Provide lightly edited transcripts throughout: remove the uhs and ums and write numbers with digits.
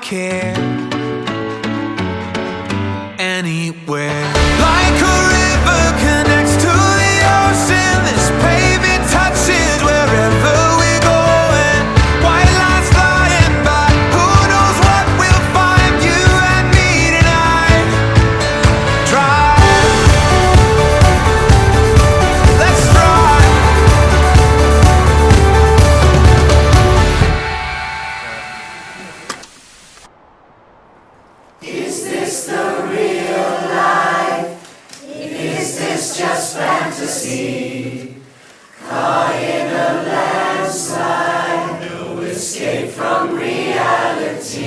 care anywhere. Like a river connects to the ocean, this pavement touches wherever we're going. White lines flying by, who knows what we'll find. You and me tonight. Drive, let's drive. Is this the real life? Is this just fantasy? Caught in a landslide, no escape from reality.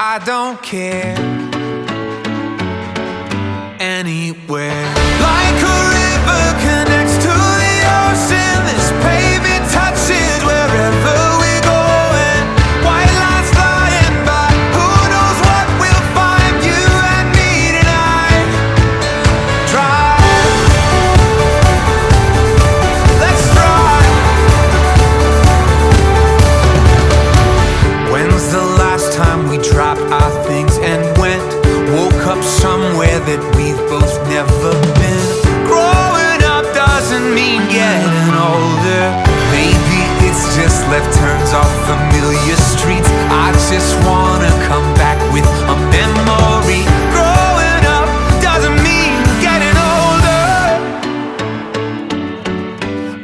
I don't care anywhere. Like a river connects to the ocean, this pavement touches wherever we're going. White lines flying by, who knows what we'll find. You and me tonight. Drive, let's drive. When's the last time we dropped our things and went? Woke up somewhere that we've both never been. Growing up doesn't mean getting older. Maybe it's just left turns off familiar streets. I just wanna come back with a memory. Growing up doesn't mean getting older.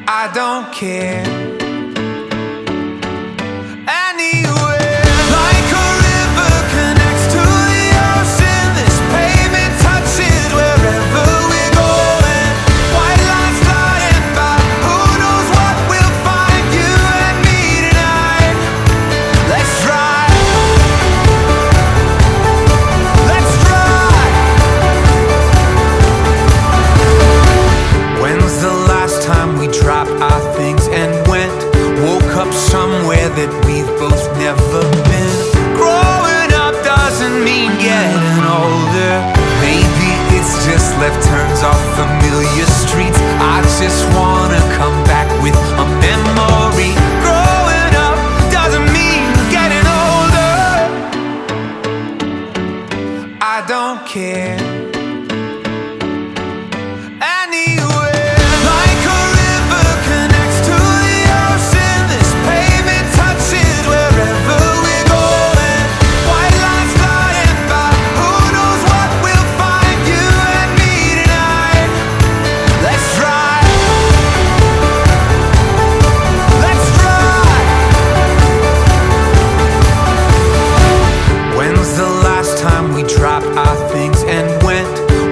I don't care anywhere. Like a river connects to the ocean, this pavement touches wherever we're going. White lines flying by, who knows what we'll find. You and me tonight. Let's drive, let's drive. When's the last time we dropped our things and went? Woke up somewhere that we've both never been. Growing up doesn't mean getting older. Maybe it's just left turns off familiar streets. I just wanna come back with a memory. Growing up doesn't mean getting older. I don't care anywhere. Like a river connects to the ocean, this pavement touches wherever we're going. White lines flying by, who knows what we'll find. You and me tonight. Let's drive, let's drive. When's the last time we dropped our things and went?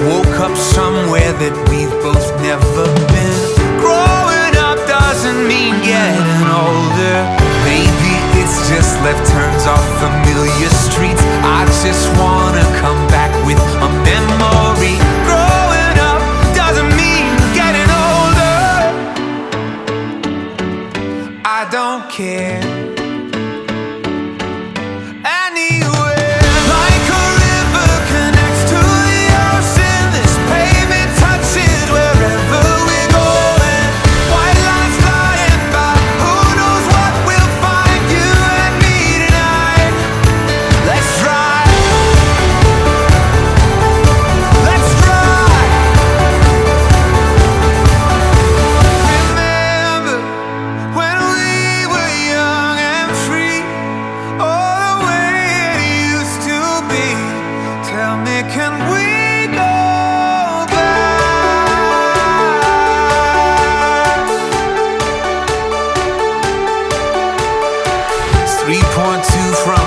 Woke up somewhere that we've both never been. Growing up doesn't mean getting older. Maybe it's just left turns off familiar streets. I just wanna come back with a memory. Growing up doesn't mean getting older. I don't care anywhere. Like a river connects to the ocean, this pavement touches wherever we're going. White lines flying by, who knows what we'll find. You and me tonight. Let's drive, let's drive. Remember when we were young and free, all the way it used to be. Tell me, can we go back? It's 3.2 from